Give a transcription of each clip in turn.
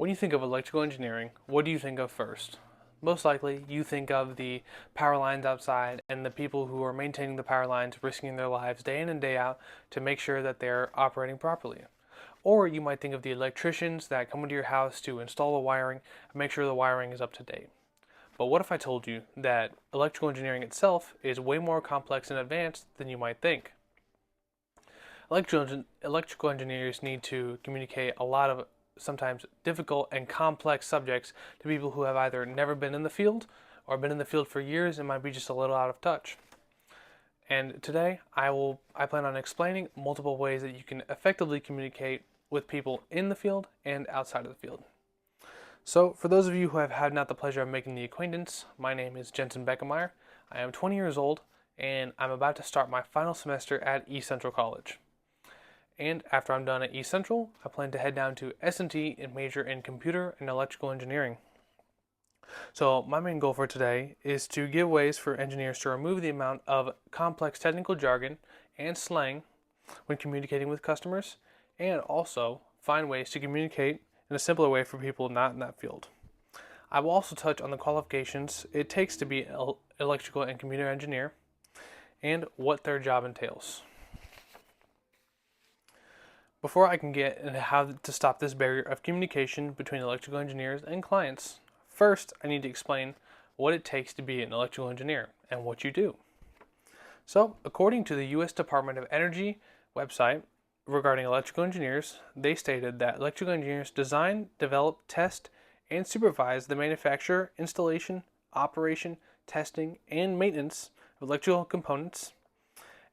When you think of electrical engineering, what do you think of first? Most likely, you think of the power lines outside and the people who are maintaining the power lines risking their lives day in and day out to make sure that they're operating properly. Or you might think of the electricians that come into your house to install the wiring and make sure the wiring is up to date. But what if I told you that electrical engineering itself is way more complex and advanced than you might think? Electrical engineers need to communicate a lot of sometimes difficult and complex subjects to people who have either never been in the field or been in the field for years and might be just a little out of touch. And today I plan on explaining multiple ways that you can effectively communicate with people in the field and outside of the field. So for those of you who have had not the pleasure of making the acquaintance, my name is Jensen Beckemeyer. I am 20 years old and I'm about to start my final semester at East Central College. And after I'm done at East Central, I plan to head down to S&T and major in computer and electrical engineering. So my main goal for today is to give ways for engineers to remove the amount of complex technical jargon and slang when communicating with customers, and also find ways to communicate in a simpler way for people not in that field. I will also touch on the qualifications it takes to be an electrical and computer engineer and what their job entails. Before I can get into how to stop this barrier of communication between electrical engineers and clients, first I need to explain what it takes to be an electrical engineer and what you do. So, according to the U.S. Department of Energy website regarding electrical engineers, they stated that electrical engineers design, develop, test, and supervise the manufacture, installation, operation, testing, and maintenance of electrical components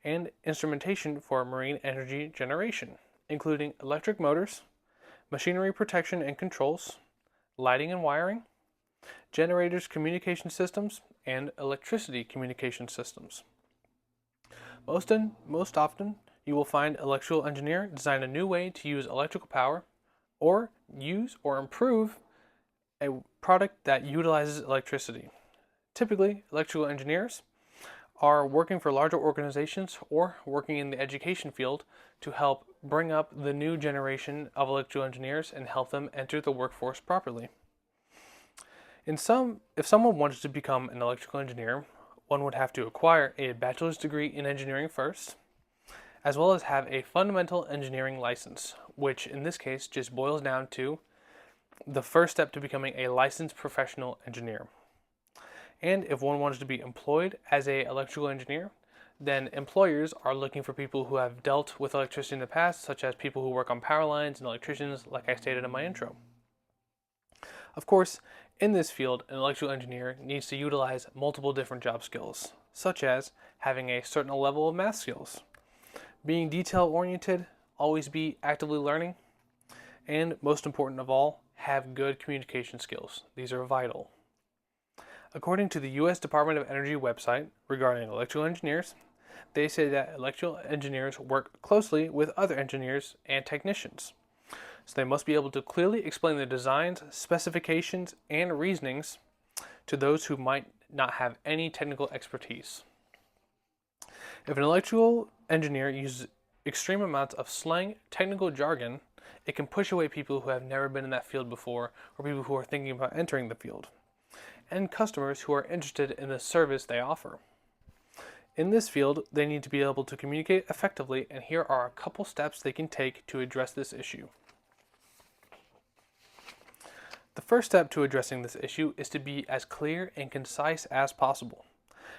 and instrumentation for marine energy generation, including electric motors, machinery protection and controls, lighting and wiring, generators communication systems, and electricity communication systems. Most often, you will find an electrical engineer design a new way to use electrical power, or use or improve a product that utilizes electricity. Typically, electrical engineers are working for larger organizations or working in the education field to help bring up the new generation of electrical engineers and help them enter the workforce properly. If someone wanted to become an electrical engineer, one would have to acquire a bachelor's degree in engineering first, as well as have a fundamental engineering license, which in this case just boils down to the first step to becoming a licensed professional engineer. And if one wants to be employed as an electrical engineer, then employers are looking for people who have dealt with electricity in the past, such as people who work on power lines and electricians, like I stated in my intro. Of course, in this field, an electrical engineer needs to utilize multiple different job skills, such as having a certain level of math skills, being detail-oriented, always be actively learning, and most important of all, have good communication skills. These are vital. According to the U.S. Department of Energy website regarding electrical engineers, they say that electrical engineers work closely with other engineers and technicians. So they must be able to clearly explain the designs, specifications, and reasonings to those who might not have any technical expertise. If an electrical engineer uses extreme amounts of slang, technical jargon, it can push away people who have never been in that field before or people who are thinking about entering the field, and customers who are interested in the service they offer. In this field, they need to be able to communicate effectively, and here are a couple steps they can take to address this issue. The first step to addressing this issue is to be as clear and concise as possible.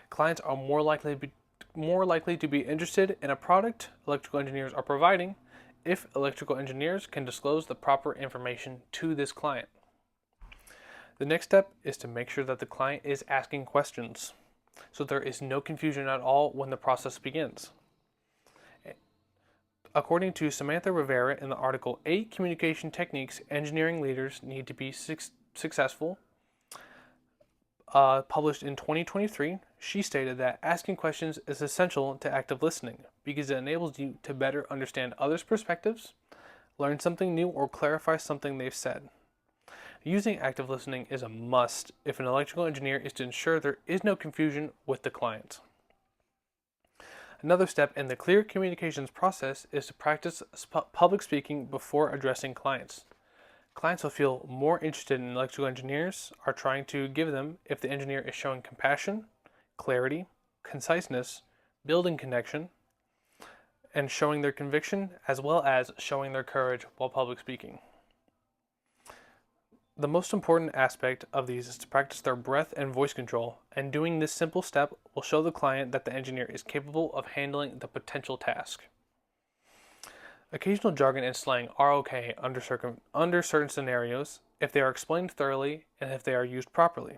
Clients are more likely to be interested in a product electrical engineers are providing if electrical engineers can disclose the proper information to this client. The next step is to make sure that the client is asking questions, so there is no confusion at all when the process begins. According to Samantha Rivera in the article 8 Communication Techniques Engineering Leaders Need to Be Successful, published in 2023, she stated that asking questions is essential to active listening because it enables you to better understand others' perspectives, learn something new, or clarify something they've said. Using active listening is a must if an electrical engineer is to ensure there is no confusion with the client. Another step in the clear communications process is to practice public speaking before addressing clients. Clients will feel more interested in electrical engineers are trying to give them if the engineer is showing compassion, clarity, conciseness, building connection, and showing their conviction as well as showing their courage while public speaking. The most important aspect of these is to practice their breath and voice control, and doing this simple step will show the client that the engineer is capable of handling the potential task. Occasional jargon and slang are okay under certain scenarios if they are explained thoroughly and if they are used properly.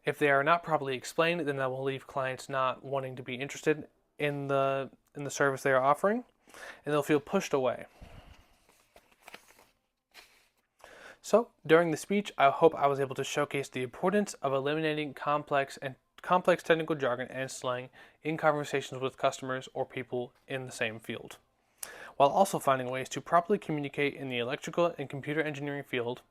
If they are not properly explained, then that will leave clients not wanting to be interested in the service they are offering, and they'll feel pushed away. So, during the speech, I hope I was able to showcase the importance of eliminating complex technical jargon and slang in conversations with customers or people in the same field, while also finding ways to properly communicate in the electrical and computer engineering field.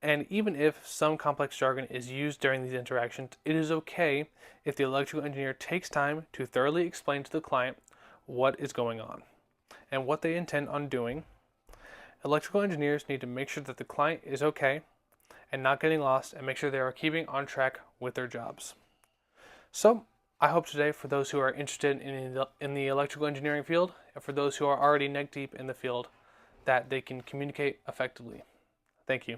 And even if some complex jargon is used during these interactions, it is okay if the electrical engineer takes time to thoroughly explain to the client what is going on and what they intend on doing. Electrical engineers need to make sure that the client is okay and not getting lost, and make sure they are keeping on track with their jobs. So, I hope today, for those who are interested in the electrical engineering field, and for those who are already neck deep in the field, that they can communicate effectively. Thank you.